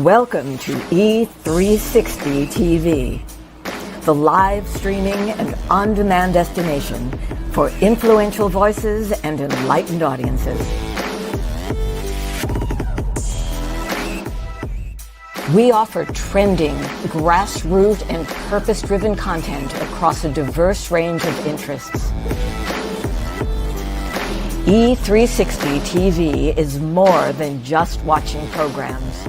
Welcome to E360 TV, the live streaming and on-demand destination for influential voices and enlightened audiences. We offer trending, grassroots, and purpose-driven content across a diverse range of interests. E360 TV is more than just watching programs.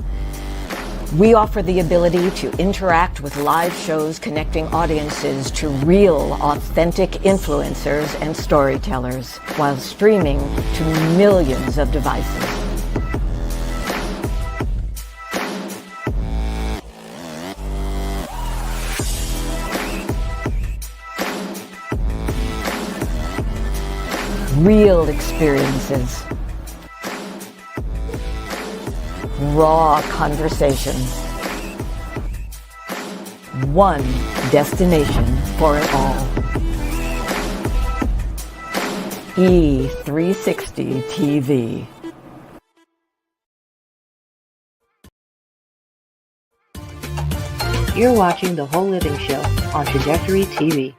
We offer the ability to interact with live shows connecting audiences to real, authentic influencers and storytellers while streaming to millions of devices. Real experiences. Raw conversations. One destination for it all. E360 TV. You're watching The Whole Living Show on Trajectory TV.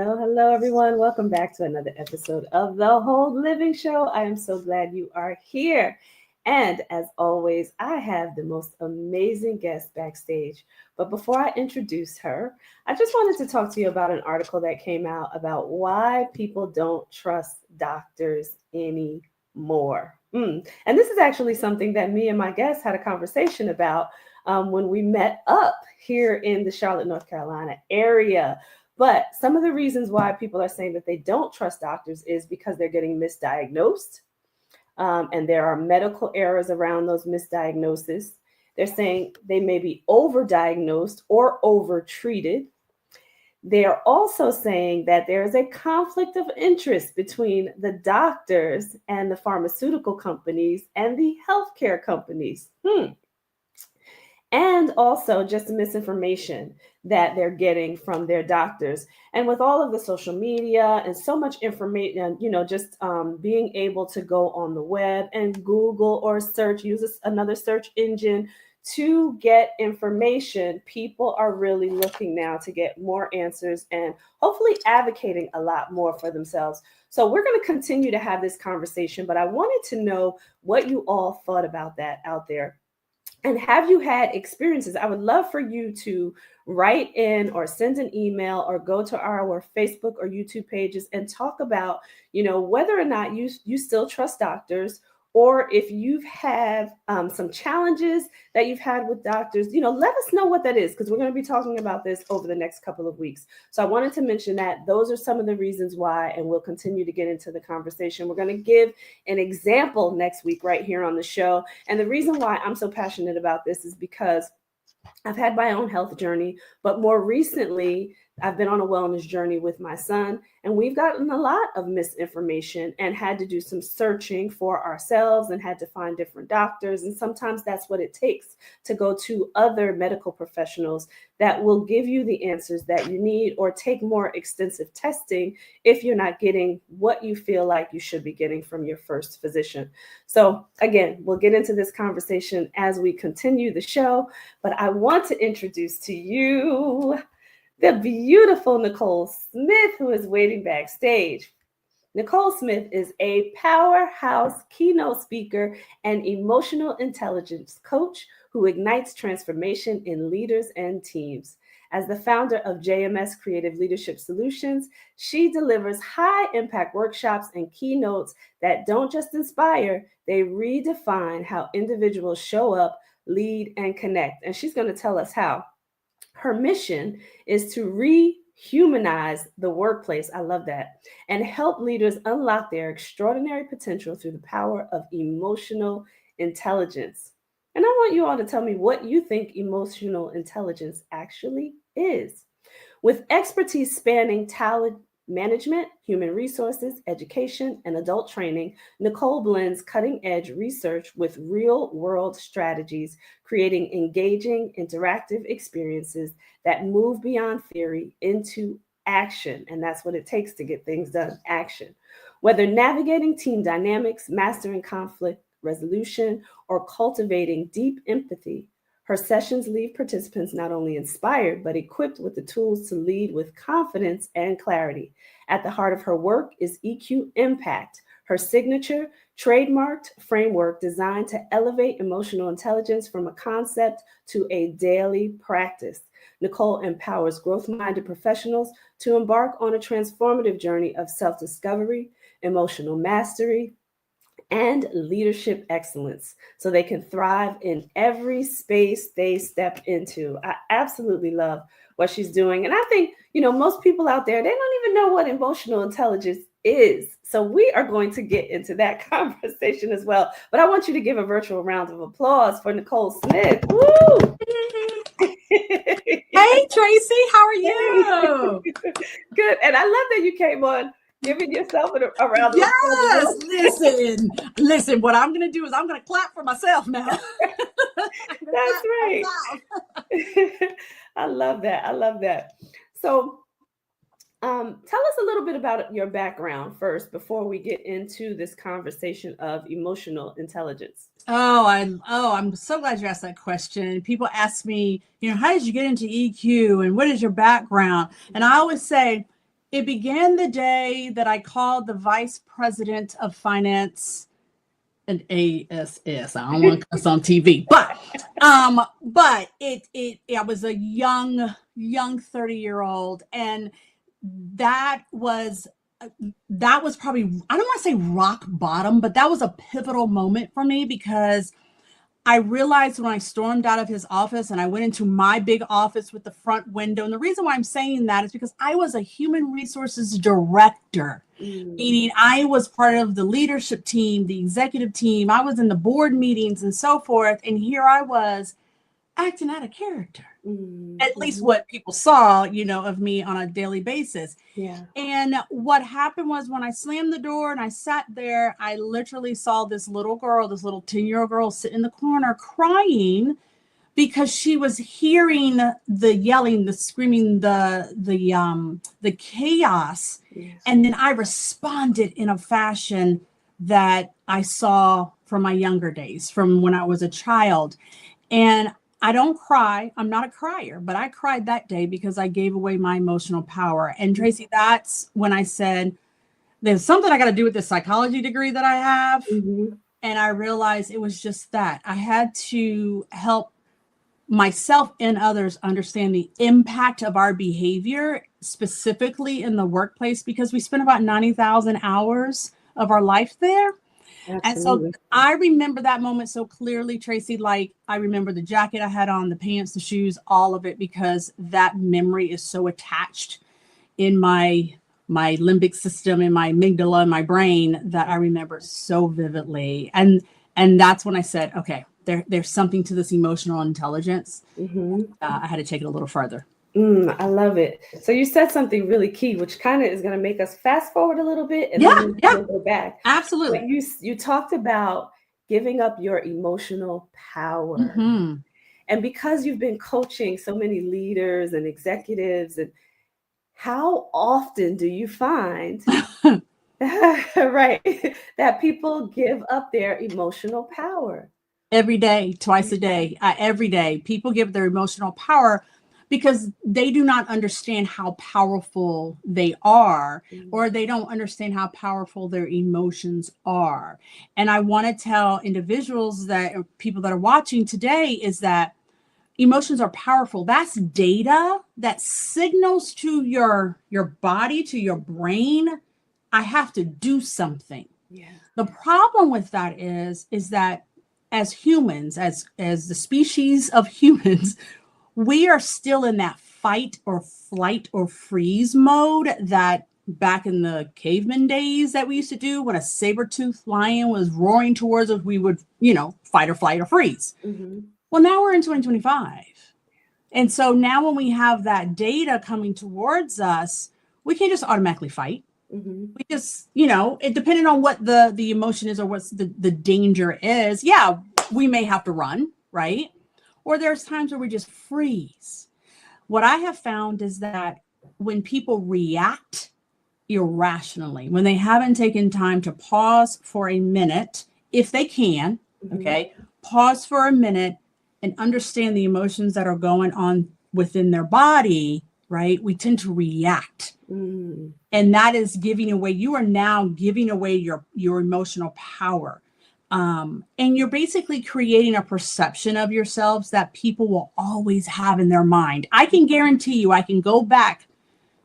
Hello, everyone. Welcome back to another episode of The Whole Living Show. I am so glad you are here. And as always, I have the most amazing guest backstage. But before I introduce her, I just wanted to talk to you about an article that came out about why people don't trust doctors anymore. And this is actually something that me and my guest had a conversation about when we met up here in the Charlotte, North Carolina area. But some of the reasons why people are saying that they don't trust doctors is because they're getting misdiagnosed. And there are medical errors around those misdiagnoses. They're saying they may be overdiagnosed or overtreated. They are also saying that there is a conflict of interest between the doctors and the pharmaceutical companies and the healthcare companies. And also just misinformation that they're getting from their doctors. And with all of the social media and so much information, just being able to go on the web and Google or search, use another search engine to get information, people are really looking now to get more answers and hopefully advocating a lot more for themselves. So we're going to continue to have this conversation, but I wanted to know what you all thought about that out there. And have you had experiences? I would love for you to write in or send an email or go to our Facebook or YouTube pages and talk about, whether or not you still trust doctors, or if you've had some challenges that you've had with doctors, let us know what that is, because we're going to be talking about this over the next couple of weeks. So I wanted to mention that those are some of the reasons why, and we'll continue to get into the conversation. We're going to give an example next week right here on the show. And the reason why I'm so passionate about this is because I've had my own health journey, but more recently, I've been on a wellness journey with my son, and we've gotten a lot of misinformation and had to do some searching for ourselves and had to find different doctors. And sometimes that's what it takes to go to other medical professionals that will give you the answers that you need, or take more extensive testing if you're not getting what you feel like you should be getting from your first physician. So again, we'll get into this conversation as we continue the show, but I want to introduce to you the beautiful Nicole Smith, who is waiting backstage. Nicole Smith is a powerhouse keynote speaker and emotional intelligence coach who ignites transformation in leaders and teams. As the founder of JMS Creative Leadership Solutions, she delivers high-impact workshops and keynotes that don't just inspire, they redefine how individuals show up, lead, and connect. And she's going to tell us how. Her mission is to rehumanize the workplace. I love that. And help leaders unlock their extraordinary potential through the power of emotional intelligence. And I want you all to tell me what you think emotional intelligence actually is. With expertise spanning talent management, human resources, education, and adult training, Nicole blends cutting-edge research with real-world strategies, creating engaging, interactive experiences that move beyond theory into action. And that's what it takes to get things done, action. Whether navigating team dynamics, mastering conflict resolution, or cultivating deep empathy, her sessions leave participants not only inspired, but equipped with the tools to lead with confidence and clarity. At the heart of her work is EQ Impact, her signature trademarked framework designed to elevate emotional intelligence from a concept to a daily practice. Nicole empowers growth-minded professionals to embark on a transformative journey of self-discovery, emotional mastery, and leadership excellence so they can thrive in every space they step into. I absolutely love what she's doing. And I think, most people out there, they don't even know what emotional intelligence is. So we are going to get into that conversation as well. But I want you to give a virtual round of applause for Nicole Smith. Woo! Hey, Tracy, how are you? Good. And I love that you came on giving yourself a round of applause. Yes, listen, what I'm going to do is I'm going to clap for myself now. That's right. I love that. So tell us a little bit about your background first before we get into this conversation of emotional intelligence. I'm so glad you asked that question. People ask me, how did you get into EQ and what is your background? And I always say, it began the day that I called the vice president of finance an ASS. I don't want to cuss on TV, but I was a young 30-year-old, and that was probably, I don't want to say rock bottom, but that was a pivotal moment for me, because I realized when I stormed out of his office and I went into my big office with the front window. And the reason why I'm saying that is because I was a human resources director, meaning I was part of the leadership team, the executive team. I was in the board meetings and so forth. And here I was acting out of character, at least what people saw, of me on a daily basis. Yeah. And what happened was, when I slammed the door and I sat there, I literally saw this little girl, this little 10-year-old girl, sit in the corner crying because she was hearing the yelling, the screaming, the chaos. Yes. And then I responded in a fashion that I saw from my younger days, from when I was a child. And I don't cry. I'm not a crier, but I cried that day because I gave away my emotional power. And Tracy, that's when I said, there's something I got to do with this psychology degree that I have. Mm-hmm. And I realized it was just that. I had to help myself and others understand the impact of our behavior, specifically in the workplace, because we spend about 90,000 hours of our life there. And so Absolutely. I remember that moment so clearly, Tracy. Like, I remember the jacket I had on, the pants, the shoes, all of it, because that memory is so attached in my limbic system, in my amygdala, in my brain, that I remember so vividly. And that's when I said, okay, there's something to this emotional intelligence. Hmm. I had to take it a little further. I love it. So you said something really key, which kind of is going to make us fast forward a little bit, and Yeah, then yeah, we'll go back. But absolutely. you talked about giving up your emotional power, Hmm. and because you've been coaching so many leaders and executives, and how often do you find right that people give up their emotional power? Every day, twice a day, every day, people give their emotional power because they do not understand how powerful they are, or they don't understand how powerful their emotions are. And I want to tell individuals, that or people that are watching today, is that emotions are powerful. That's data that signals to your body, to your brain, I have to do something. Yeah. The problem with that is that as humans, as the species of humans, we are still in that fight or flight or freeze mode that back in the caveman days that we used to do, when a saber-toothed lion was roaring towards us, we would, fight or flight or freeze. Hmm. Well, now we're in 2025. And so now when we have that data coming towards us, we can't just automatically fight. Hmm. We just, it depending on what the emotion is, or what's the danger is. Yeah, we may have to run, right? Or there's times where we just freeze. What I have found is that when people react irrationally, when they haven't taken time to pause for a minute, if they can, Hmm. okay, pause for a minute and understand the emotions that are going on within their body, right? We tend to react. Mm. And that is giving away, you are now giving away your emotional power. And you're basically creating a perception of yourselves that people will always have in their mind. I can guarantee you, I can go back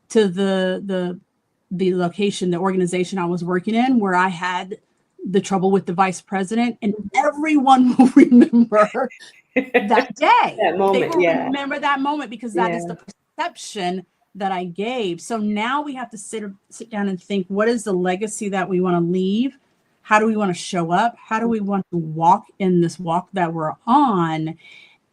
to the location, the organization I was working in, where I had the trouble with the vice president, and everyone will remember that day. That They moment, will yeah. remember that moment, because that Yeah. is the perception that I gave. So now we have to sit down and think, what is the legacy that we want to leave? How do we want to show up? How do we want to walk in this walk that we're on?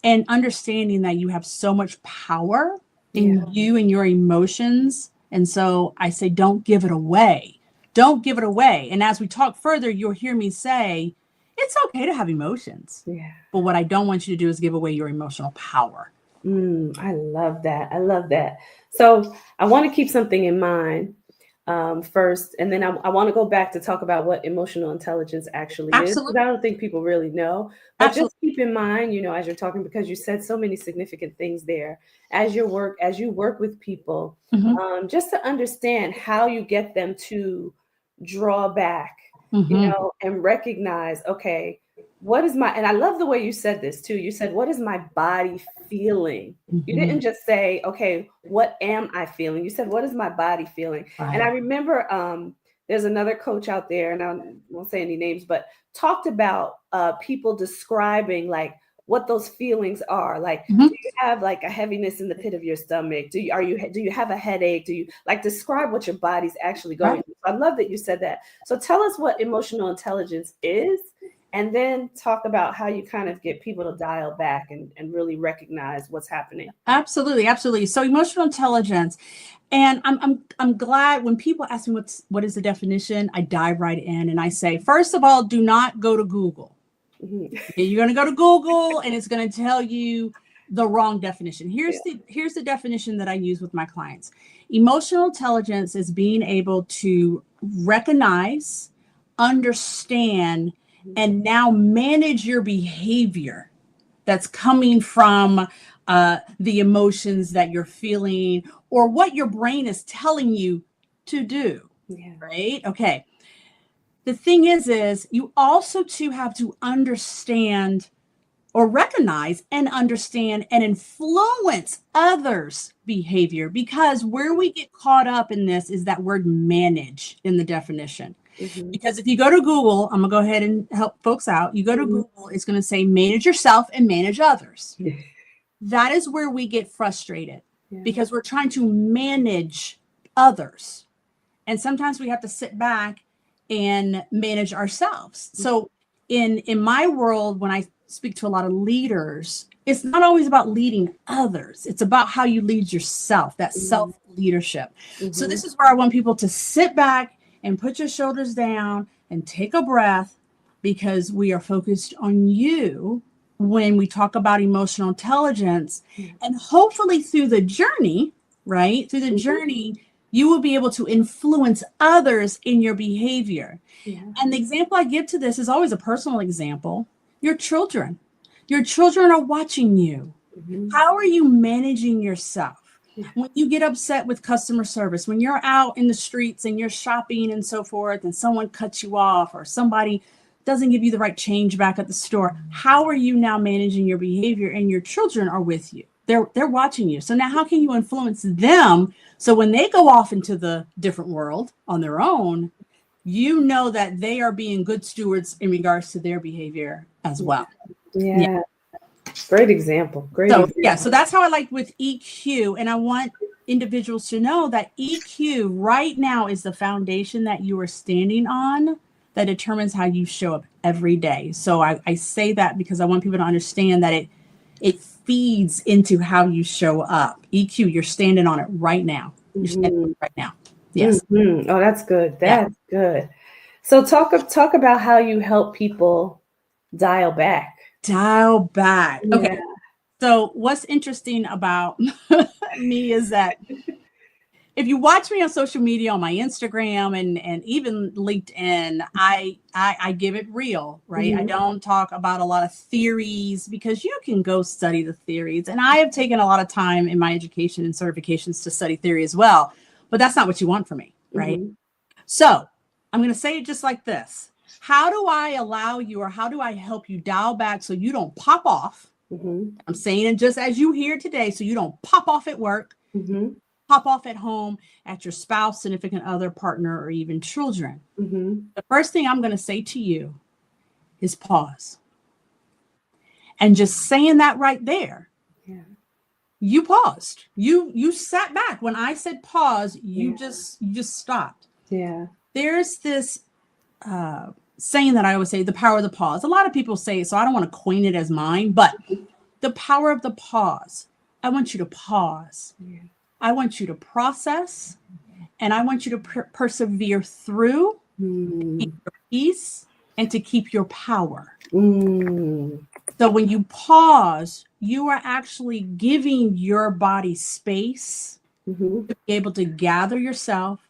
And understanding that you have so much power in Yeah. you and your emotions. And so I say, don't give it away. Don't give it away. And as we talk further, you'll hear me say, it's okay to have emotions. Yeah. But what I don't want you to do is give away your emotional power. I love that. I love that. So I want to keep something in mind first, and then I want to go back to talk about what emotional intelligence actually is, because Absolutely. I don't think people really know. But just Absolutely. keep in mind, as you're talking, because you said so many significant things there, as you work with people, Mm-hmm. just to understand how you get them to draw back, Mm-hmm. and recognize, okay, what is my, and I love the way you said this too. You said, what is my body feeling? You Mm-hmm. didn't just say, okay, what am I feeling? You said, what is my body feeling? And I Right. remember there's another coach out there, and I won't say any names, but talked about people describing like what those feelings are. Like, Mm-hmm. do you have like a heaviness in the pit of your stomach? Do you have a headache? Do you like describe what your body's actually going Right. through? So I love that you said that. So tell us what emotional intelligence is, and then talk about how you kind of get people to dial back and really recognize what's happening. Absolutely. Absolutely. So emotional intelligence. And I'm glad when people ask me what is the definition, I dive right in and I say, first of all, do not go to Google. Mhm. Okay, you're going to go to Google and it's going to tell you the wrong definition. Yeah. Here's the definition that I use with my clients. Emotional intelligence is being able to recognize, understand, and now manage your behavior that's coming from the emotions that you're feeling, or what your brain is telling you to do. Yeah. Right? Okay. The thing is you also too have to understand, or recognize and understand and influence others' behavior, because where we get caught up in this is that word manage in the definition. Because if you go to Google, I'm going to go ahead and help folks out. You go to Google, it's going to say manage yourself and manage others. That is where we get frustrated because we're trying to manage others. And sometimes we have to sit back and manage ourselves. So in my world, when I speak to a lot of leaders, it's not always about leading others. It's about how you lead yourself, that self-leadership. So this is where I want people to sit back and put your shoulders down and take a breath, because we are focused on you when we talk about emotional intelligence. And hopefully through the journey, right? Through the journey, you will be able to influence others in your behavior. And the example I give to this is always a personal example. Your children. Your children are watching you. How are you managing yourself? When you get upset with customer service, when you're out in the streets and you're shopping and so forth, and someone cuts you off or somebody doesn't give you the right change back at the store, how are you now managing your behavior? And your children are with you. They're watching you. So now how can you influence them? So when they go off into the different world on their own, you know that they are being good stewards in regards to their behavior as well. Yeah. Great example. So that's how I like with EQ. And I want individuals to know that EQ right now is the foundation that you are standing on that determines how you show up every day. So I say that because I want people to understand that it feeds into how you show up. EQ, you're standing on it right now. You're standing right now. Yes. Oh, that's good. That's good. So talk about how you help people dial back. Okay. So what's interesting about me is that if you watch me on social media, on my Instagram and even LinkedIn, I give it real, right? I don't talk about a lot of theories, because you can go study the theories. And I have taken a lot of time in my education and certifications to study theory as well. But that's not what you want from me, right? So I'm going to say it just like this. How do I allow you, or how do I help you dial back so you don't pop off? I'm saying it just as you hear today, so you don't pop off at work, pop off at home, at your spouse, significant other, partner, or even children. The first thing I'm going to say to you is pause. And just saying that right there, you paused. You sat back. When I said pause, you just stopped. There's this saying that I always say, the power of the pause. A lot of people say it, so I don't want to coin it as mine, but the power of the pause. I want you to pause. I want you to process, and I want you to persevere through, keep your peace, and to keep your power. So when you pause, you are actually giving your body space to be able to gather yourself,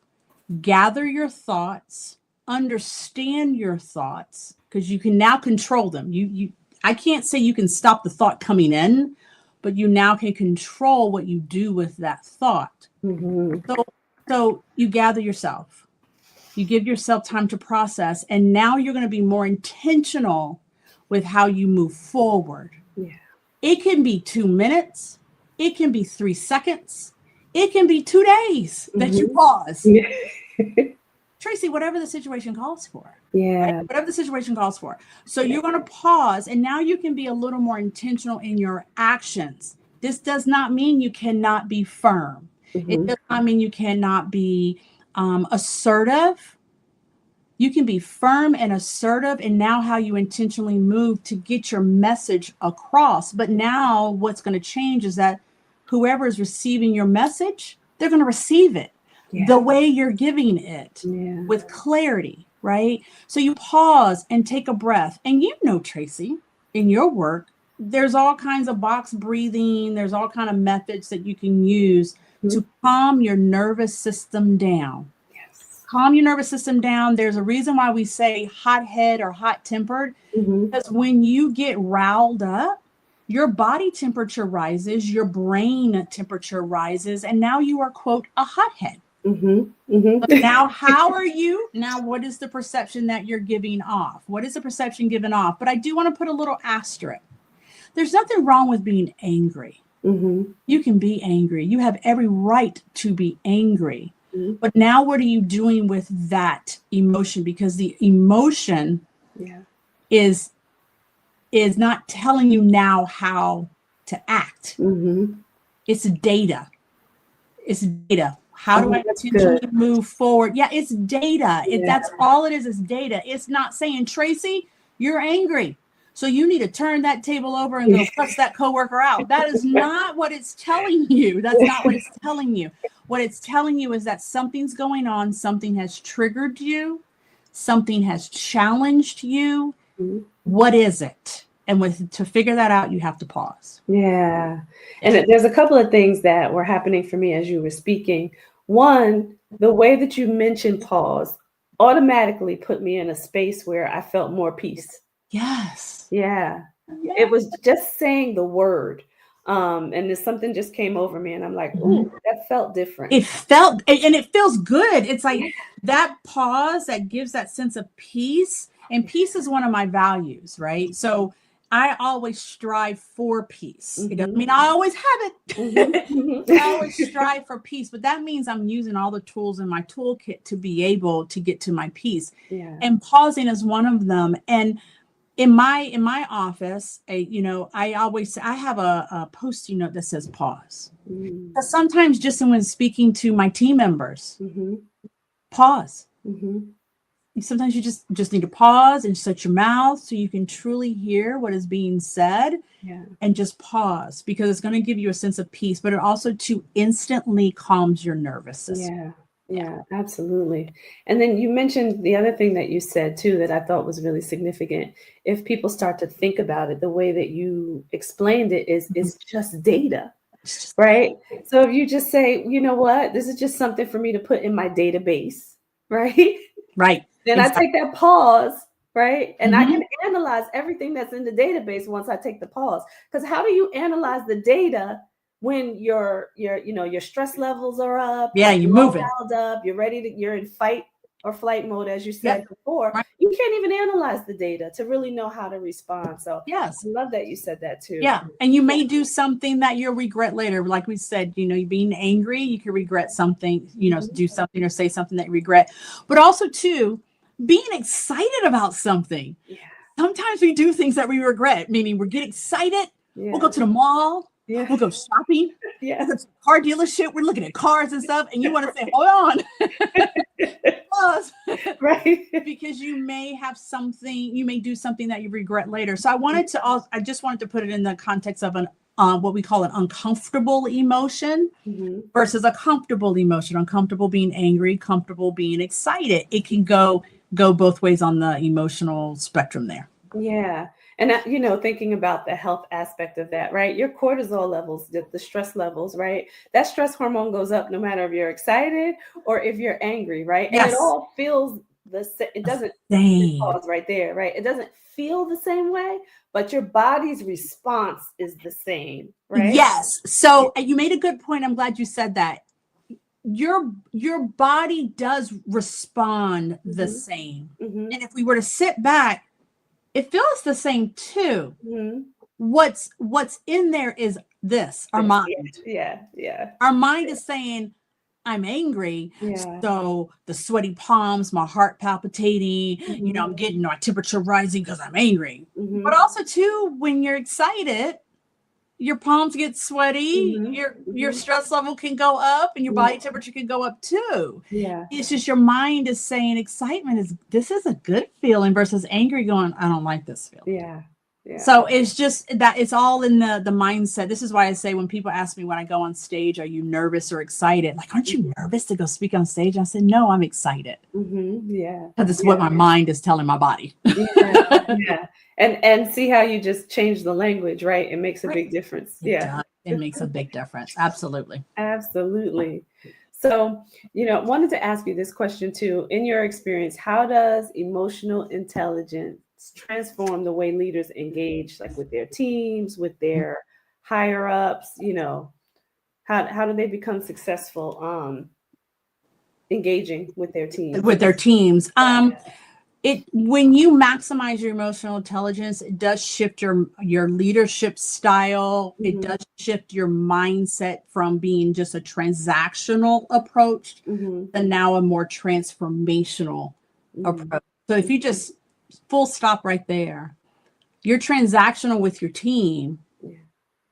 gather your thoughts, understand your thoughts, because you can now control them. I can't say you can stop the thought coming in, but you now can control what you do with that thought. So you gather yourself, you give yourself time to process, and now you're going to be more intentional with how you move forward. It can be 2 minutes, it can be 3 seconds, it can be 2 days that you pause. Tracy, whatever the situation calls for. Right? Whatever the situation calls for. So you're going to pause, and now you can be a little more intentional in your actions. This does not mean you cannot be firm. It does not mean you cannot be assertive. You can be firm and assertive, and now how you intentionally move to get your message across. But now what's going to change is that whoever is receiving your message, they're going to receive it the way you're giving it with clarity, right? So you pause and take a breath. And you know, Tracy, in your work, there's all kinds of box breathing. There's all kinds of methods that you can use to calm your nervous system down. Calm your nervous system down. There's a reason why we say hot head or hot tempered, because when you get riled up, your body temperature rises, your brain temperature rises, and now you are, quote, a hothead. But now, how are you? Now, what is the perception that you're giving off? What is the perception given off? But I do want to put a little asterisk. There's nothing wrong with being angry. You can be angry. You have every right to be angry. Mhm. But now what are you doing with that emotion? Because the emotion Yeah. is not telling you now how to act. Mm-hmm. It's data. It's data. How do Oh, I that's intentionally good. move forward? Yeah, it's data. Yeah. That's all it is data. It's not saying, Tracy, you're angry, so you need to turn that table over and go cuss that coworker out. That is not what it's telling you. That's not what it's telling you. What it's telling you is that something's going on. Something has triggered you. Something has challenged you. Mhm. What is it? And to figure that out, you have to pause. Yeah. And there's a couple of things that were happening for me as you were speaking. One, the way that you mentioned pause automatically put me in a space where I felt more peace. Yes. Yeah. Yeah. It was just saying the word. And then something just came over me and I'm like, ooh, that felt different. It felt, and it feels good. It's like that pause that gives that sense of peace. And peace is one of my values, right? So I always strive for peace. It doesn't Mhm. mean I always have Mhm. it. Mhm. I always strive for peace, but that means I'm using all the tools in my toolkit to be able to get to my peace. Yeah. And pausing is one of them. And in my office, I have a post-it note that says pause. Mm. Because sometimes just when speaking to my team members, Mhm. pause. Mhm. Sometimes you just need to pause and shut your mouth so you can truly hear what is being said, Yeah. and just pause, because it's going to give you a sense of peace, but it also too instantly calms your nervous system. Yeah. Yeah, absolutely. And then you mentioned the other thing that you said too that I thought was really significant. If people start to think about it, the way that you explained it is it's just data, It's just right? So if you just say, you know what, this is just something for me to put in my database, right? right. Then I Exactly. take that pause, right? And I Mhm. can analyze everything that's in the database once I take the pause. Because how do you analyze the data when your stress levels are up, Yeah, you're you all move it. riled up, you're in fight or flight mode, as you said Yep. before. Right. You can't even analyze the data to really know how to respond. So Yes. I love that you said that too. Yeah. And you may do something that you'll regret later. Like we said, being angry, you can regret something, do something or say something that you regret. But also, too, being excited about something. Yeah. Sometimes we do things that we regret, meaning we get excited. We'll go Yeah. to the mall. Yeah. We'll go shopping. We'll Yeah. go to the car dealership. We're looking at cars and stuff. And you want to say, hold on. Pause. Right. Because you may do something that you regret later. So I just wanted to put it in the context of what we call an uncomfortable emotion Mhm. versus a comfortable emotion. Uncomfortable being angry, comfortable being excited. It can go both ways on the emotional spectrum there. Yeah. And thinking about the health aspect of that, right? Your cortisol levels, the stress levels, right? That stress hormone goes up no matter if you're excited or if you're angry, right? And it Yes. all feels the same. It doesn't Same. pause right there, right? It doesn't feel the same way, but your body's response is the same, right? Yes. So you made a good point. I'm glad you said that. Your body does respond the Mm-hmm. same. Mm-hmm. And if we were to sit back, it feels the same too. Mm-hmm. What's in there is this, our mind. Yeah. Yeah. Our mind is saying, I'm angry. Yeah. So the sweaty palms, my heart palpitating, Mm-hmm. I'm getting my temperature rising because I'm angry. But Mm-hmm. also too, when you're excited, your palms get sweaty, Mm-hmm. your Mm-hmm. stress level can go up and your body temperature can go up too. Yeah. It's just your mind is saying this is a good feeling versus angry going, I don't like this feeling. Yeah. Yeah. So it's just that it's all in the mindset. This is why I say when people ask me when I go on stage, are you nervous or excited? Like, aren't you nervous to go speak on stage? I said, no, I'm excited Mm-hmm. Yeah. because it's Yeah. what my mind is telling my body. Yeah, yeah. And see how you just change the language, right? It makes a Right. big difference. It Yeah, does. It makes a big difference. Absolutely. absolutely. So, wanted to ask you this question too. In your experience, how does emotional intelligence transform the way leaders engage, like with their teams, with their higher ups? How do they become successful engaging with their teams? With their teams. When you maximize your emotional intelligence, it does shift your leadership style. It does shift your mindset from being just a transactional approach to now a more transformational approach. So if you just full stop right there, you're transactional with your team.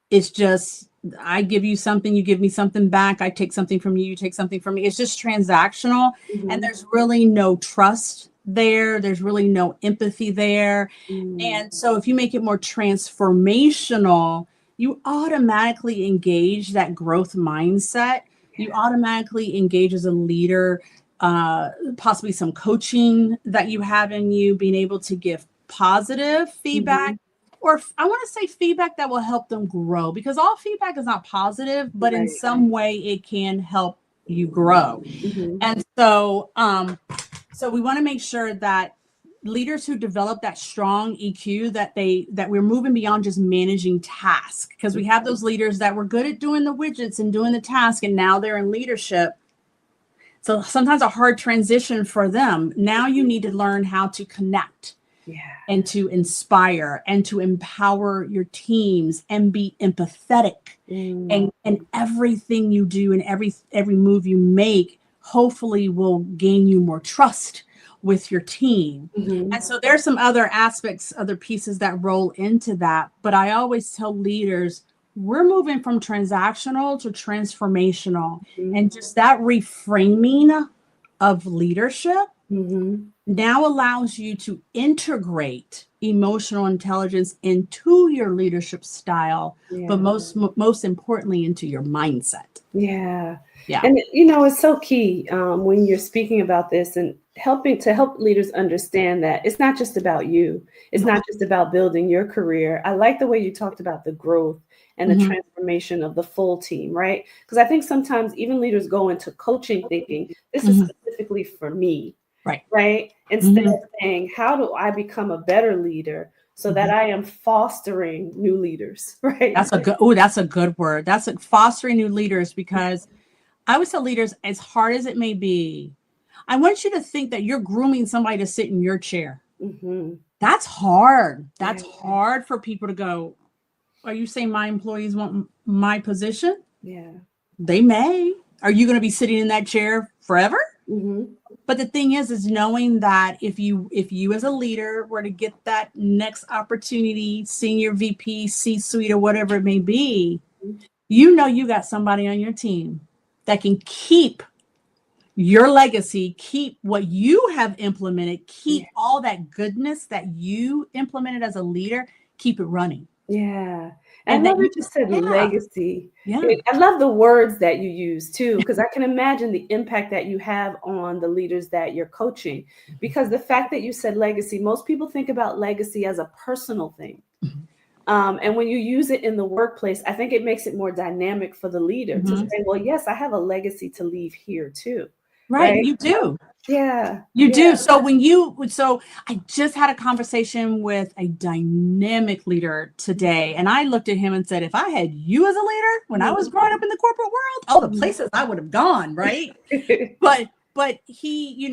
It's just, I give you something, you give me something back. I take something from you, you take something from me. It's just transactional. And there's really no trust there. There's really no empathy there. And so if you make it more transformational, you automatically engage that growth mindset. You automatically engage as a leader, possibly some coaching that you have in you, being able to give positive feedback. Or I want to say feedback that will help them grow, because all feedback is not positive, but in some way it can help you grow. And so, so we want to make sure that leaders who develop that strong EQ, that we're moving beyond just managing tasks, because we have those leaders that were good at doing the widgets and doing the task, and now they're in leadership. So sometimes a hard transition for them. Now you need to learn how to connect. And to inspire and to empower your teams and be empathetic. And everything you do and every move you make hopefully will gain you more trust with your team. And so there's some other aspects, other pieces that roll into that. But I always tell leaders, we're moving from transactional to transformational. And just that reframing of leadership now allows you to integrate emotional intelligence into your leadership style, but most importantly, into your mindset. Yeah. And it's so key when you're speaking about this and help leaders understand that it's not just about you. It's not just about building your career. I like the way you talked about the growth and the transformation of the full team, right? Because I think sometimes even leaders go into coaching thinking, this is specifically for me. Right. Instead of saying, how do I become a better leader so that I am fostering new leaders? Right. That's a good word. That's fostering new leaders, because I always tell leaders, as hard as it may be, I want you to think that you're grooming somebody to sit in your chair. That's hard. That's hard for people to go, are you saying my employees want my position? They may. Are you going to be sitting in that chair forever? But the thing is knowing that if you as a leader were to get that next opportunity, senior VP, C-suite, or whatever it may be, you got somebody on your team that can keep your legacy, keep what you have implemented, keep all that goodness that you implemented as a leader, keep it running. And I love that you said legacy. I love the words that you use too, because I can imagine the impact that you have on the leaders that you're coaching. Because the fact that you said legacy, most people think about legacy as a personal thing. And when you use it in the workplace, I think it makes it more dynamic for the leader to say, well, yes, I have a legacy to leave here too. Right? You do. You do. So I just had a conversation with a dynamic leader today, and I looked at him and said, if I had you as a leader when I was growing up in the corporate world, all the places I would have gone, right? but he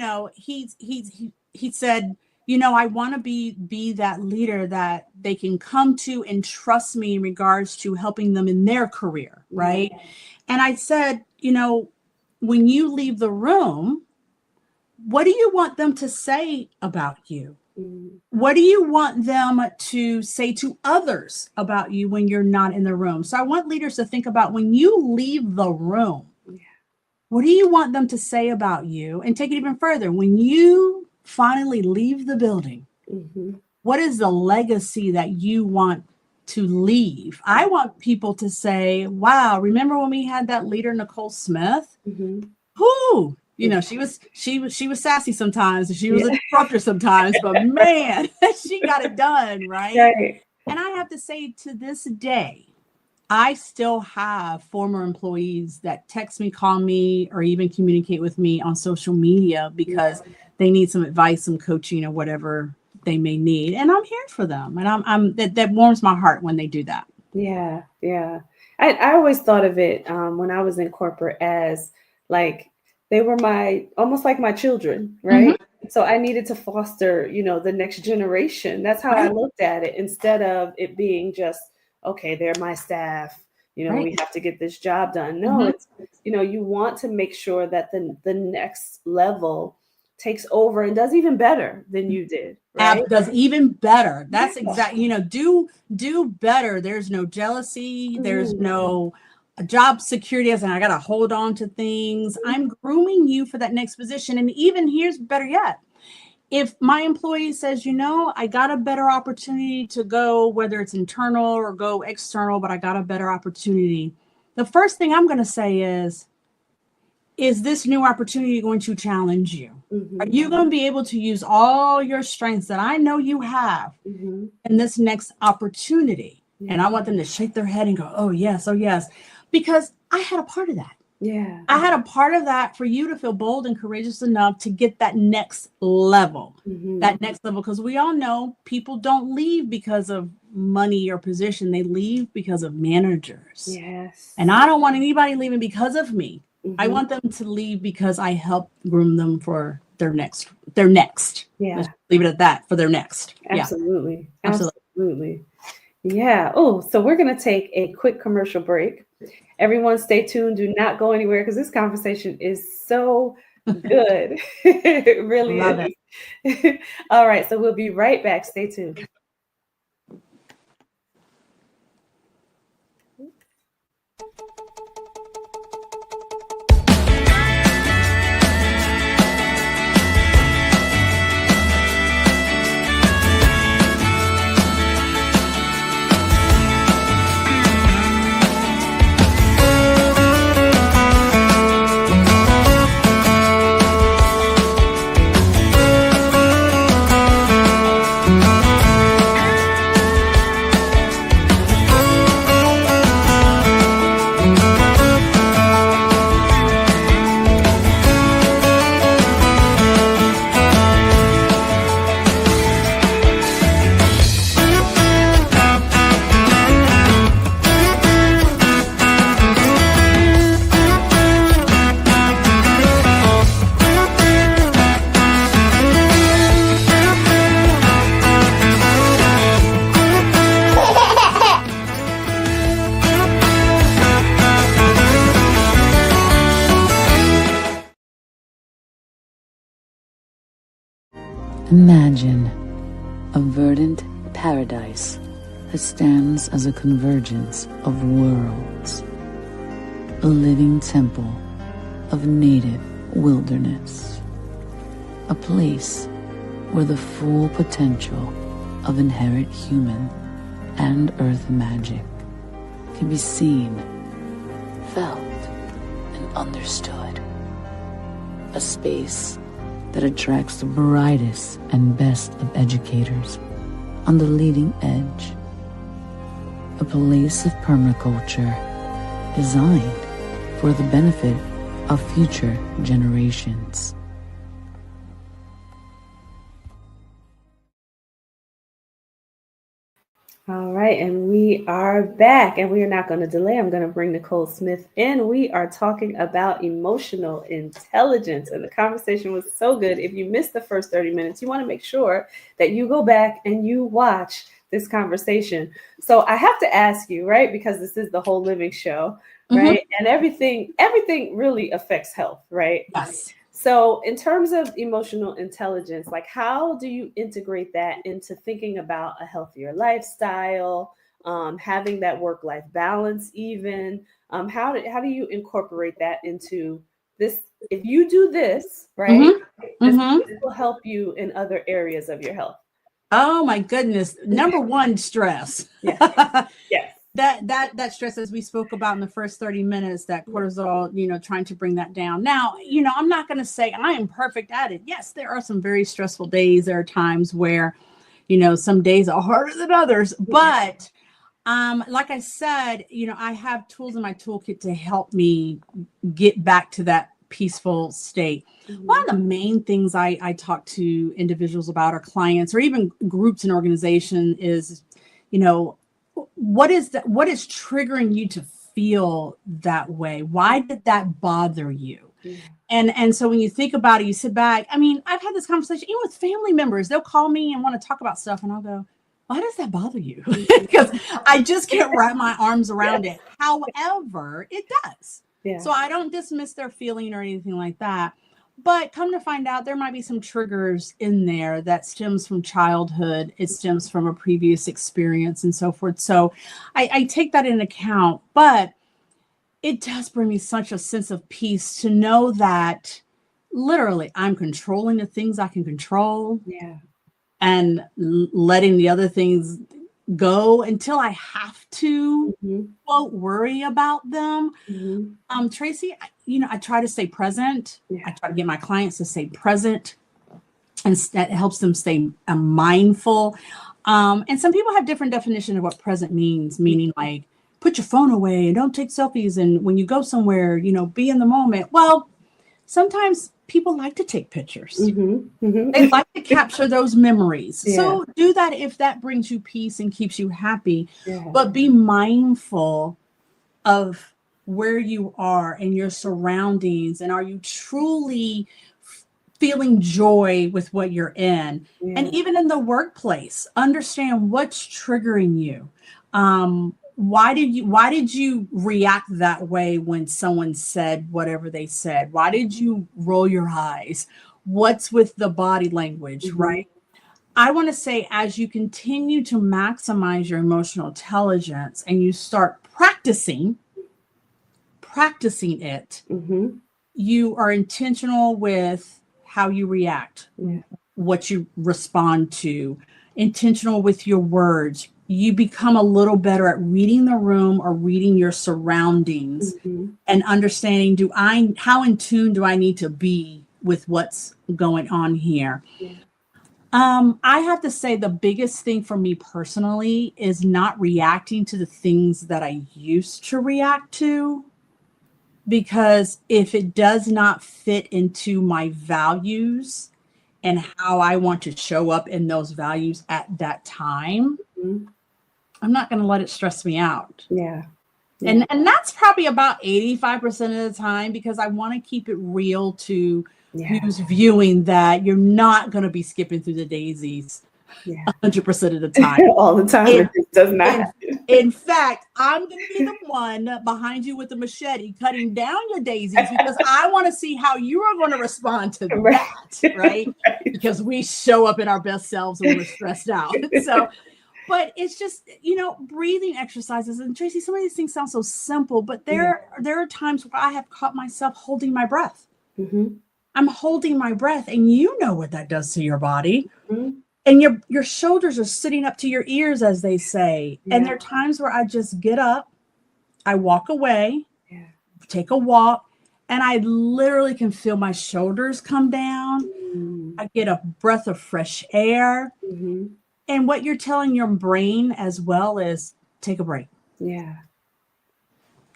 said, I want to be that leader that they can come to and trust me in regards to helping them in their career, right? And I said, when you leave the room, what do you want them to say about you? What do you want them to say to others about you when you're not in the room? So I want leaders to think about, when you leave the room, what do you want them to say about you? And take it even further. When you finally leave the building, what is the legacy that you want to leave? I want people to say, wow, remember when we had that leader, Nicole Smith? Who, she was sassy sometimes, and she was a disruptor sometimes, but man, she got it done, right? And I have to say, to this day, I still have former employees that text me, call me, or even communicate with me on social media because they need some advice, some coaching, or whatever they may need. And I'm here for them. And that warms my heart when they do that. Yeah. I always thought of it when I was in corporate as like, they were almost like my children, right? So I needed to foster, the next generation. That's how I Right. looked at it, instead of it being just, okay, they're my staff, Right. we have to get this job done. No, Mhm. it's, you want to make sure that the next level takes over and does even better than you did, right? App does even better. That's Yeah. exactly, do better. There's no jealousy. There's Mhm. no job security as in I got to hold on to things. I'm grooming you for that next position. And even here's better yet. If my employee says, I got a better opportunity to go, whether it's internal or go external, but I got a better opportunity. The first thing I'm going to say is this new opportunity going to challenge you? Are Mhm. you going to be able to use all your strengths that I know you have Mhm. in this next opportunity? And Yeah. I want them to shake their head and go, oh, yes, oh, yes. Because I had a part of that. Yeah. I had a part of that for you to feel bold and courageous enough to get that next level. Mhm. Because we all know people don't leave because of money or position. They leave because of managers. Yes. And I don't want anybody leaving because of me. I Mhm. want them to leave because I helped groom them for their next. Yeah. Let's leave it at that, for their next. Yeah, Absolutely. absolutely. Absolutely. Yeah. Oh, so we're going to take a quick commercial break. Everyone stay tuned. Do not go anywhere, because this conversation is so good. It really Love it. is. All right. So we'll be right back. Stay tuned. Imagine a verdant paradise that stands as a convergence of worlds, a living temple of native wilderness, a place where the full potential of inherent human and earth magic can be seen, felt, and understood. A space that attracts the brightest and best of educators on the leading edge. A place of permaculture designed for the benefit of future generations. All right, and we are back, and we are not going to delay. I'm going to bring Nicole Smith in. We are talking about emotional intelligence, and the conversation was so good. If you missed the first 30 minutes, you want to make sure that you go back and you watch this conversation. So I have to ask you, right, because this is the Whole Living Show, right? And everything really affects health, right? Yes. So in terms of emotional intelligence, like, how do you integrate that into thinking about a healthier lifestyle, having that work-life balance even? How do you incorporate that into this? If you do this, right, this will help you in other areas of your health. Oh my goodness. Number one, stress. Yes. Yes. That stress, as we spoke about in the first 30 minutes, that cortisol, trying to bring that down. Now, I'm not going to say I am perfect at it. Yes, there are some very stressful days. There are times where, some days are harder than others, but like I said, I have tools in my toolkit to help me get back to that peaceful state. One of the main things I talk to individuals about, or clients, or even groups and organizations, is, what is triggering you to feel that way? Why did that bother you? And so when you think about it, you sit back. I mean, I've had this conversation even with family members. They'll call me and want to talk about stuff, and I'll go, why does that bother you? Because I just can't wrap my arms around it. However, it does. Yeah. So I don't dismiss their feeling or anything like that. But come to find out, there might be some triggers in there that stems from childhood. It stems from a previous experience and so forth. So I take that into account. But it does bring me such a sense of peace to know that literally I'm controlling the things I can control. Yeah. And letting the other things go until I have to quote worry about them. Tracy, I try to stay present. Yeah. I try to get my clients to stay present, and that helps them stay mindful. And some people have different definitions of what present means, meaning like put your phone away and don't take selfies. And when you go somewhere, be in the moment. Well, sometimes people like to take pictures. They like to capture those memories. Yeah. So do that if that brings you peace and keeps you happy. Yeah. But be mindful of where you are and your surroundings. And are you truly feeling joy with what you're in? Yeah. And even in the workplace, understand what's triggering you. Why did you react that way when someone said whatever they said? Why did you roll your eyes? What's with the body language, right? I want to say, as you continue to maximize your emotional intelligence and you start practicing it, you are intentional with how you react, what you respond to, intentional with your words. You become a little better at reading the room or reading your surroundings and understanding, how in tune do I need to be with what's going on here? Yeah. I have to say the biggest thing for me personally is not reacting to the things that I used to react to, because if it does not fit into my values and how I want to show up in those values at that time, I'm not going to let it stress me out. Yeah. And that's probably about 85% of the time, because I want to keep it real to who's viewing that you're not going to be skipping through the daisies 100% of the time. All the time. It does not. In fact, I'm going to be the one behind you with the machete cutting down your daisies, because I want to see how you are going to respond to that, right? Because we show up in our best selves when we're stressed out. So, but it's just, breathing exercises. And Tracy, some of these things sound so simple, but there are times where I have caught myself holding my breath. I'm holding my breath, and you know what that does to your body. And your shoulders are sitting up to your ears, as they say. And there are times where I just get up, I walk away, take a walk, and I literally can feel my shoulders come down. I get a breath of fresh air. And what you're telling your brain as well is take a break. Yeah.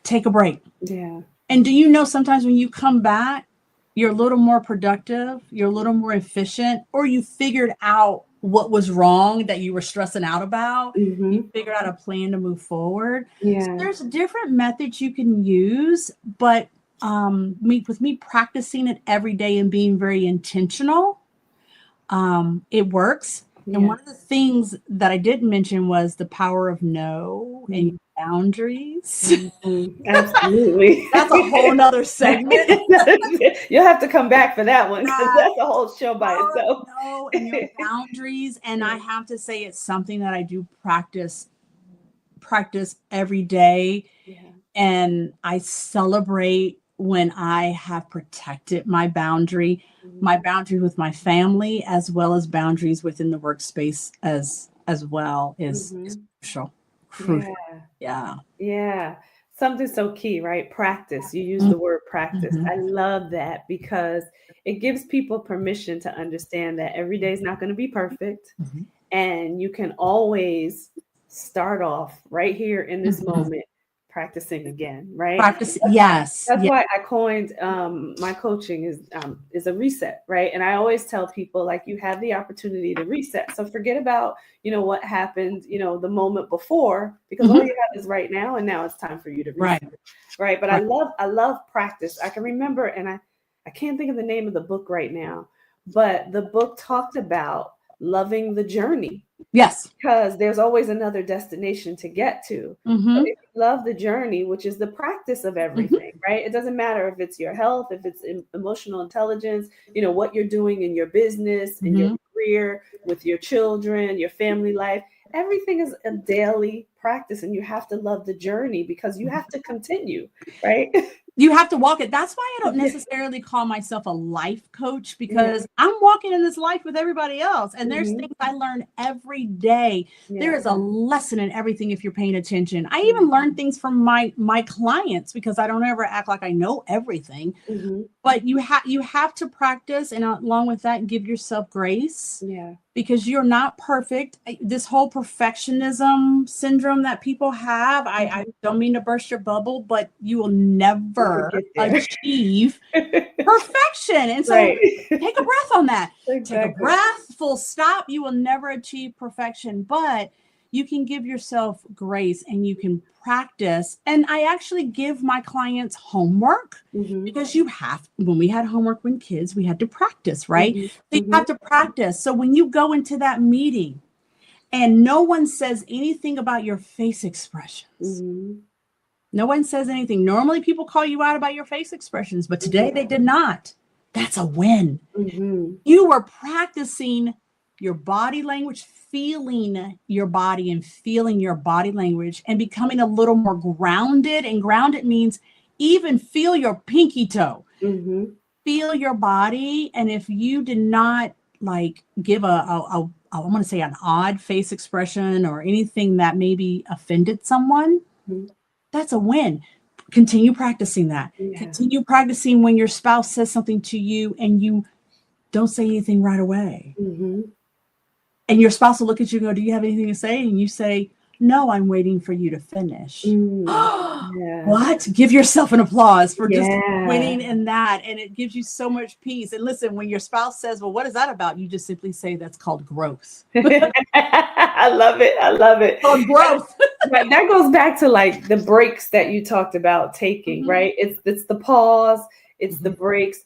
Take a break. Yeah. And do you know sometimes when you come back, you're a little more productive, you're a little more efficient, or you figured out what was wrong that you were stressing out about. You figured out a plan to move forward. Yeah. So there's different methods you can use, but with me practicing it every day and being very intentional, it works. And one of the things that I didn't mention was the power of no and boundaries. Absolutely. That's a whole nother segment. You'll have to come back for that one, because that's a whole show by itself. No, and your boundaries. And I have to say, it's something that I do practice every day. And I celebrate when I have protected my boundary with my family, as well as boundaries within the workspace as well is crucial. Yeah. Something so key, right? Practice. You use the word practice. I love that, because it gives people permission to understand that every day is not going to be perfect. And you can always start off right here in this moment, practicing again, right? Yes. That's why I coined my coaching is a reset, right? And I always tell people, like, you have the opportunity to reset. So forget about, what happened, the moment before, because all you have is right now, and now it's time for you to reset. Right. But I love practice. I can remember, and I can't think of the name of the book right now, but the book talked about loving the journey Yes. because there's always another destination to get to. But Mm-hmm. if you love the journey, which is the practice of everything, right? It doesn't matter if it's your health, if it's emotional intelligence, what you're doing in your business, in your Mm-hmm. career, with your children, your family life. Everything is a daily practice, and you have to love the journey because you have to continue, right? You have to walk it. That's why I don't Yeah. necessarily call myself a life coach, Yeah. because I'm walking in this life with everybody else. And there's Mhm. things I learn every day. There Yeah. is a lesson in everything if you're paying attention. I even learn things from my clients because I don't ever act like I know everything. Mhm. But you have to practice, and along with that, give yourself grace. Yeah. Because you're not perfect. This whole perfectionism syndrome that people have, I don't mean to burst your bubble, but you will never Get there. achieve perfection. And so Right. take a breath on that. Take a Exactly. breath, full stop. You will never achieve perfection, but you can give yourself grace and you can practice. And I actually give my clients homework Mhm. because when we had homework when kids, we had to practice, right? Mhm. So you Mhm. have to practice. So when you go into that meeting and no one says anything about your face expressions, Mhm. no one says anything. Normally people call you out about your face expressions, but today they did not. That's a win. Mhm. You were practicing your body language, feeling your body and feeling your body language and becoming a little more grounded. And grounded means even feel your pinky toe, Mhm. feel your body. And if you did not like give I want to say an odd face expression or anything that maybe offended someone, Mhm. that's a win. Continue practicing that. Yeah. Continue practicing when your spouse says something to you and you don't say anything right away. Mhm. And your spouse will look at you and go, "Do you have anything to say?" And you say, "No, I'm waiting for you to finish." Mm. Yeah. What? Give yourself an applause for just Yeah. winning in that. And it gives you so much peace. And listen, when your spouse says, "Well, what is that about?" You just simply say, "That's called growth." I love it. I love it. Called growth. But that goes back to like the breaks that you talked about taking, Mhm. right? It's the pause, it's the Mhm. breaks.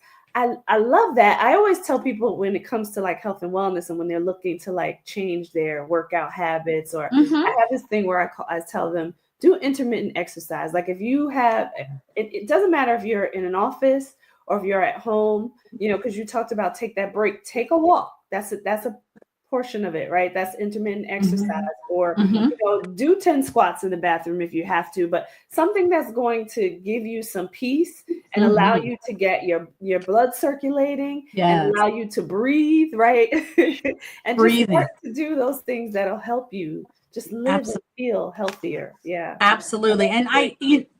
I love that. I always tell people when it comes to like health and wellness and when they're looking to like change their workout habits, or I Mhm. have this thing where I tell them do intermittent exercise. Like if you have it doesn't matter if you're in an office or if you're at home, because you talked about take that break, take a walk. That's a portion of it, right? That's intermittent exercise. Or Mhm. do 10 squats in the bathroom if you have to, but something that's going to give you some peace and allow Mhm. you to get your blood circulating and Yes. allow you to breathe, right? And just Breathing. start to do those things that'll help you just live and Absolutely. feel healthier. Yeah. Absolutely. And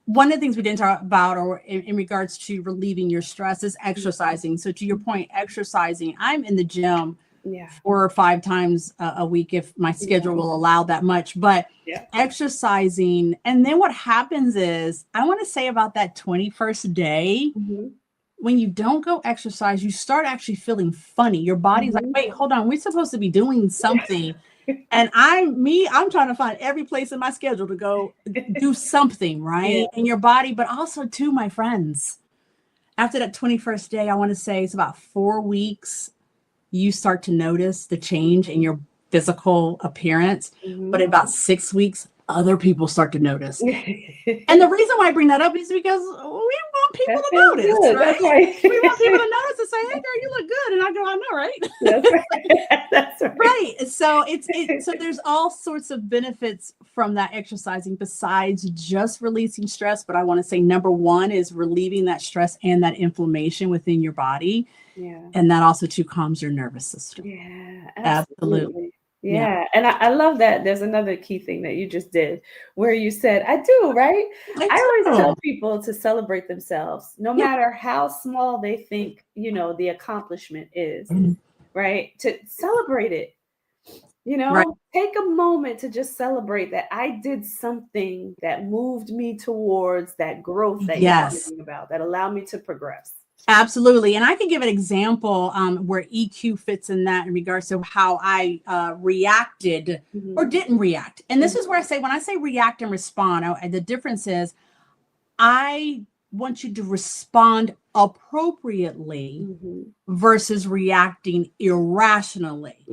one of the things we didn't talk about, or in regards to relieving your stress, is exercising. So to your point, exercising, I'm in the gym Yeah. 4 or 5 times a week if my schedule will allow that much, but Yeah. exercising. And then what happens is, I want to say about that 21st day, Mhm. when you don't go exercise, you start actually feeling funny. Your body's like, Mhm. wait, hold on, we're supposed to be doing something. And I'm trying to find every place in my schedule to go do something, Yeah. right? In your body, but also to my friends. After that 21st day, I want to say it's about 4 weeks, you start to notice the change in your physical appearance. But Mhm. in about 6 weeks, other people start to notice. And the reason why I bring that up is because we want people That to feels notice, good. right? That's right. We want people to notice and say, "Hey, girl, you look good." And I go, "I know, right?" That's right. That's right. Right. So so there's all sorts of benefits from that exercising besides just releasing stress. But I want to say number one is relieving that stress and that inflammation within your body. Yeah. And that also too calms your nervous system. Yeah, Absolutely. absolutely. Yeah. Yeah. And I love that there's another key thing that you just did where you said, I do, right? I I always do. tell people to celebrate themselves, no Yeah. matter how small they think, the accomplishment is, Mhm. right? To celebrate it, Right. take a moment to just celebrate that I did something that moved me towards that growth that you're Yes. talking about, that allowed me to progress. Absolutely. And I can give an example where EQ fits in that in regards to how I reacted or Mhm. didn't react. And this Mhm. is where when I say react and respond, the difference is I want you to respond appropriately versus reacting irrationally.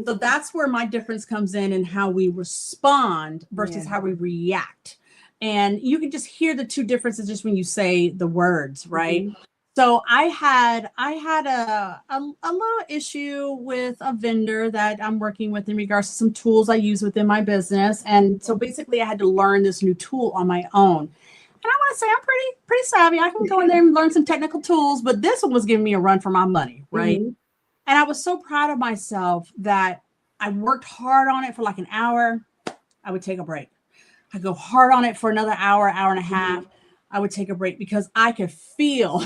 So that's where my difference comes in how we respond versus how we react. And you can just hear the two differences just when you say the words, right? So I had a little issue with a vendor that I'm working with in regards to some tools I use within my business. And so basically I had to learn this new tool on my own. And I want to say I'm pretty savvy. I can go in there and learn some technical tools, but this one was giving me a run for my money, right? And I was so proud of myself that I worked hard on it for like an hour. I would take a break. I'd go hard on it for another hour, hour and a half. I would take a break because I could feel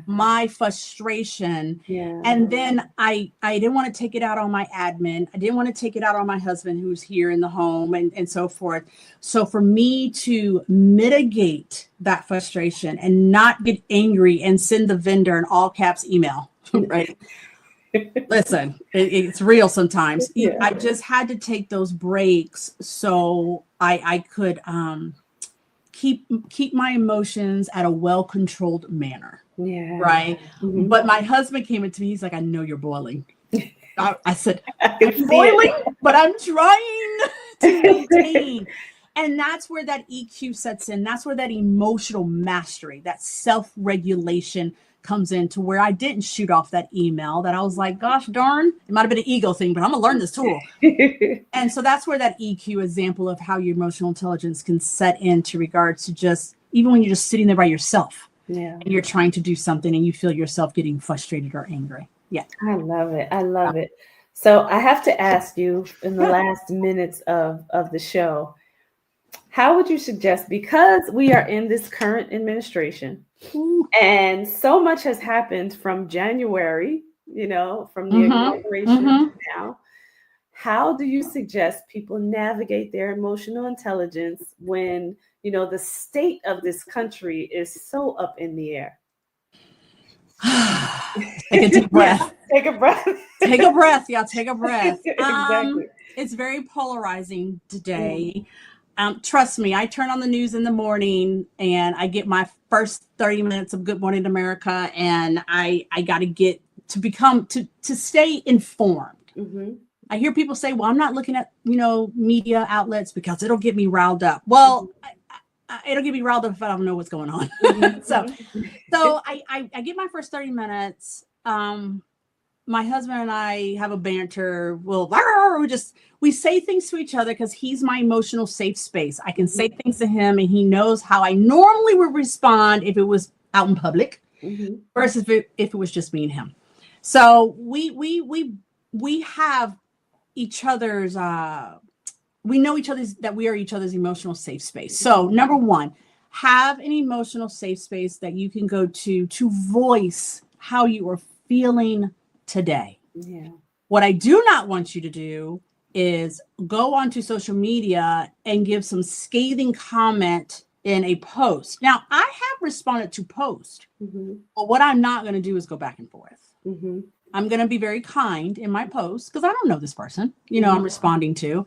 my frustration. And then I didn't want to take it out on my admin. I didn't want to take it out on my husband who's here in the home and so forth. So for me to mitigate that frustration and not get angry and send the vendor an all caps email, right? Listen, it's real sometimes. I just had to take those breaks so I could keep my emotions at a well-controlled manner. Right. But my husband came into me. He's like, I know you're boiling. I said, I'm boiling, but I'm trying to maintain. And that's where that EQ sets in. That's where that emotional mastery, that self-regulation comes in, to where I didn't shoot off that email that I was like, gosh darn, it might've been an ego thing, but I'm gonna learn this tool. And so that's where that EQ example of how your emotional intelligence can set into regards to just, even when you're just sitting there by yourself and you're trying to do something and you feel yourself getting frustrated or angry. I love it. I love it. So I have to ask you in the last minutes of the show, how would you suggest, because we are in this current administration and so much has happened from January, from the inauguration to now, how do you suggest people navigate their emotional intelligence when, the state of this country is so up in the air? Take a deep breath. Take a breath. Take a breath. Yeah, take a breath. Exactly. It's very polarizing today. Trust me, I turn on the news in the morning and I get my first 30 minutes of Good Morning America, and I got to get to stay informed. I hear people say, well, I'm not looking at, media outlets because it'll get me riled up. Well, it'll get me riled up if I don't know what's going on. So I get my first 30 minutes. My husband and I have a banter. We say things to each other because he's my emotional safe space. I can say things to him and he knows how I normally would respond if it was out in public versus if it was just me and him. So we have each other's, we know each other's, that we are each other's emotional safe space. So number one, have an emotional safe space that you can go to voice how you are feeling today. What I do not want you to do is go onto social media and give some scathing comment in a post. Now, I have responded to post, but what I'm not going to do is go back and forth. I'm going to be very kind in my post because I don't know this person, I'm responding to.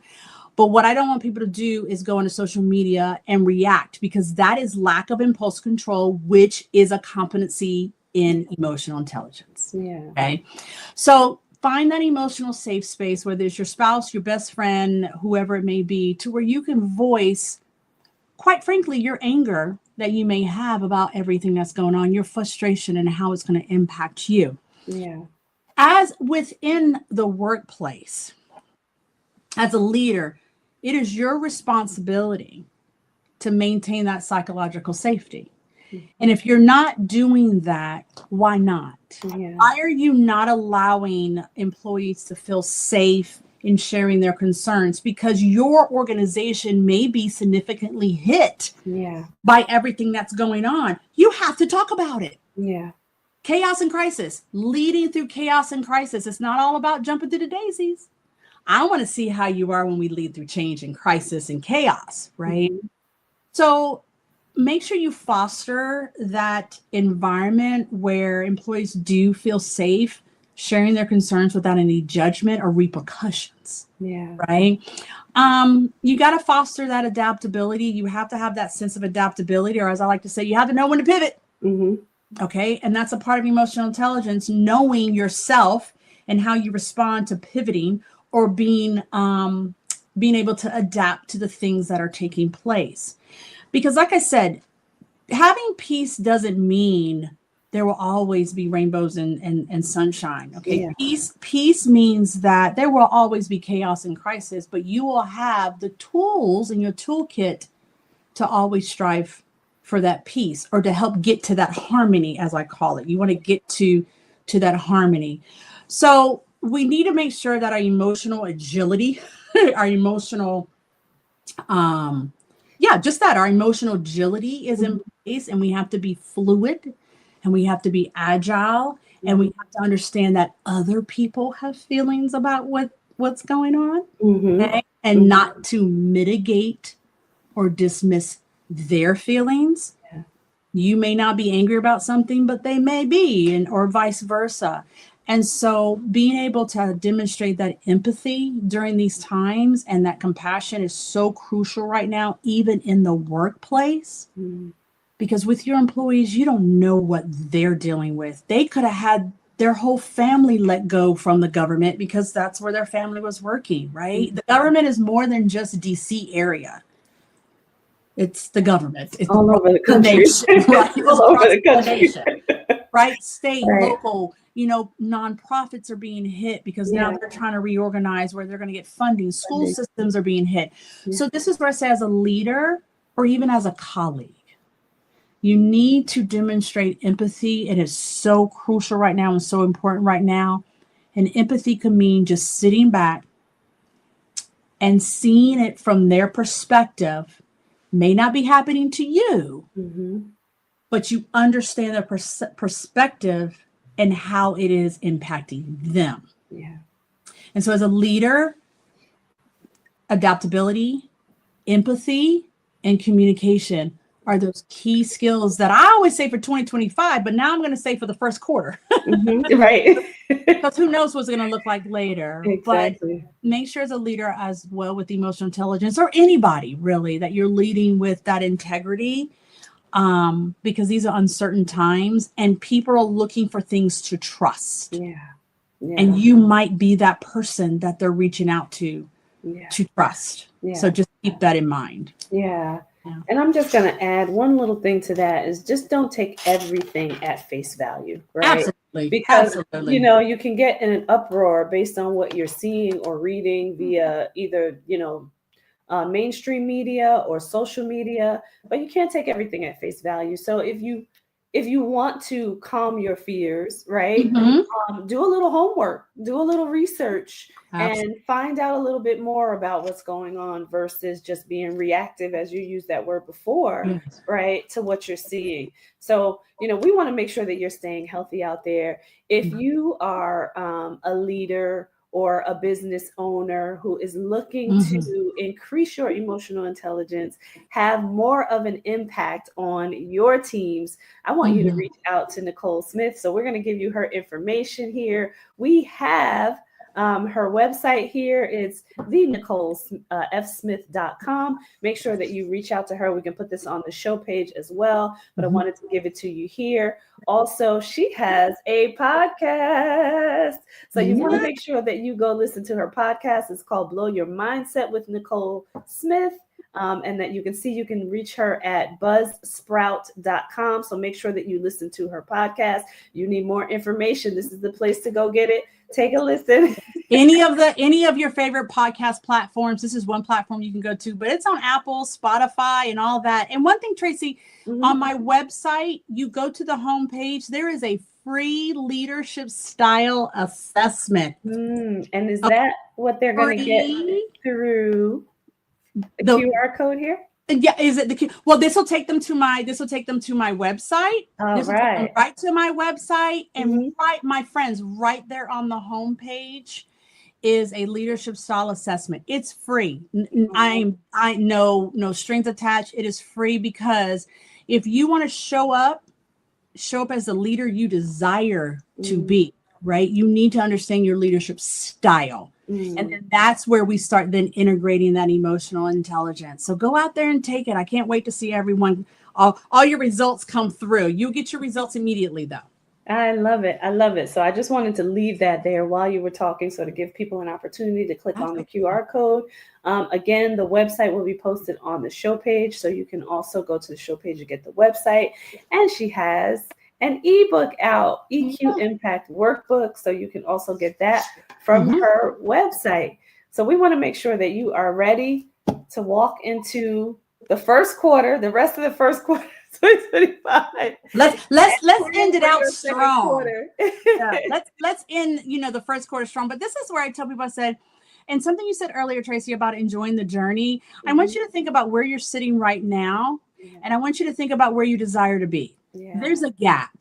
But what I don't want people to do is go into social media and react, because that is lack of impulse control, which is a competency in emotional intelligence. Okay. So find that emotional safe space, whether it's your spouse, your best friend, whoever it may be, to where you can voice, quite frankly, your anger that you may have about everything that's going on, your frustration and how it's going to impact you. As within the workplace, as a leader, it is your responsibility to maintain that psychological safety. And if you're not doing that, why not? Why are you not allowing employees to feel safe in sharing their concerns? Because your organization may be significantly hit by everything that's going on. You have to talk about it. Chaos and crisis, leading through chaos and crisis. It's not all about jumping through the daisies. I want to see how you are when we lead through change and crisis and chaos, right? So make sure you foster that environment where employees do feel safe sharing their concerns without any judgment or repercussions. Right. You got to foster that adaptability. You have to have that sense of adaptability, or as I like to say, you have to know when to pivot. Okay. And that's a part of emotional intelligence, knowing yourself and how you respond to pivoting or being able to adapt to the things that are taking place. Because like I said, having peace doesn't mean there will always be rainbows and sunshine. Okay. Yeah. Peace means that there will always be chaos and crisis, but you will have the tools in your toolkit to always strive for that peace, or to help get to that harmony, as I call it. You want to get to that harmony. So we need to make sure that our emotional agility, our emotional just that our emotional agility is in place, and we have to be fluid, and we have to be agile, and we have to understand that other people have feelings about what's going on, okay? And not to mitigate or dismiss their feelings. Yeah. You may not be angry about something, but they may be, and or vice versa. And so being able to demonstrate that empathy during these times and that compassion is so crucial right now, even in the workplace, because with your employees, you don't know what they're dealing with. They could have had their whole family let go from the government because that's where their family was working, right? The government is more than just DC area. It's the government. It's all over the country. Right? All over the country. Right? State, Right. local, nonprofits are being hit because now they're trying to reorganize where they're going to get funding. School systems are being hit. Yeah. So this is where I say, as a leader or even as a colleague, you need to demonstrate empathy. It is so crucial right now and so important right now. And empathy can mean just sitting back and seeing it from their perspective. May not be happening to you, but you understand their perspective and how it is impacting them. Yeah. And so as a leader, adaptability, empathy, and communication are those key skills that I always say for 2025, but now I'm going to say for the first quarter. Right. Because who knows what's going to look like later. Exactly. But make sure as a leader as well with emotional intelligence, or anybody really, that you're leading with that integrity, because these are uncertain times and people are looking for things to trust. Yeah. And you might be that person that they're reaching out to trust. Yeah. So just keep that in mind. Yeah. And I'm just going to add one little thing to that is just don't take everything at face value, right? Absolutely. Because, you can get in an uproar based on what you're seeing or reading via either, mainstream media or social media, but you can't take everything at face value. So if you want to calm your fears, right, do a little homework, do a little research, and find out a little bit more about what's going on versus just being reactive, as you used that word before, right, to what you're seeing. So, we want to make sure that you're staying healthy out there. If you are a leader or a business owner who is looking to increase your emotional intelligence, have more of an impact on your teams, I want you to reach out to Nicole Smith. So we're going to give you her information here. We have her website here. It's thenicolefsmith.com. Make sure that you reach out to her. We can put this on the show page as well, but I wanted to give it to you here. Also, she has a podcast. So you want to make sure that you go listen to her podcast. It's called Blow Your Mindset with Nicole Smith. And that you can reach her at buzzsprout.com. So make sure that you listen to her podcast. You need more information. This is the place to go get it. Take a listen. Any of your favorite podcast platforms. This is one platform you can go to, but it's on Apple, Spotify, and all that. And one thing, Tracy, on my website, you go to the homepage, there is a free leadership style assessment. And is that what they're going to get through the QR code here? Yeah, is it the well? This will take them to my website. This will take them right to my website, and my friends, right there on the homepage is a leadership style assessment. It's free. I no strings attached. It is free because if you want to show up as the leader you desire to be, right? You need to understand your leadership style. And then that's where we start then integrating that emotional intelligence. So go out there and take it. I can't wait to see everyone all your results come through. You get your results immediately though. I love it. I love it. So I just wanted to leave that there while you were talking, so to give people an opportunity to click on the QR code. Again, the website will be posted on the show page, so you can also go to the show page to get the website. And she has an ebook out, EQ Impact Workbook, so you can also get that from her website. So we want to make sure that you are ready to walk into the first quarter, the rest of the first quarter. 2025. Let's end it out strong. Yeah, let's end the first quarter strong. But this is where I tell people, I said, and something you said earlier, Tracy, about enjoying the journey. I want you to think about where you're sitting right now, and I want you to think about where you desire to be. There's a gap.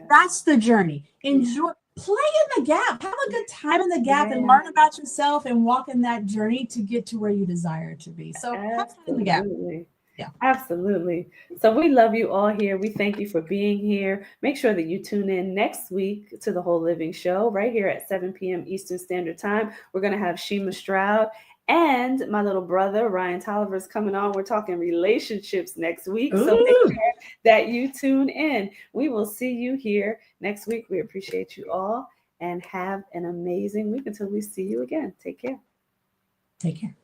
That's the journey. Enjoy, play in the gap, have a good time in the gap, and learn about yourself and walk in that journey to get to where you desire to be. So have fun in the gap. Yeah, absolutely. So we love you all here. We thank you for being here. Make sure that you tune in next week to the Whole Living Show right here at 7 p.m. Eastern Standard Time. We're going to have Shima Stroud and my little brother, Ryan Tolliver, is coming on. We're talking relationships next week. So make sure that you tune in. We will see you here next week. We appreciate you all and have an amazing week until we see you again. Take care. Take care.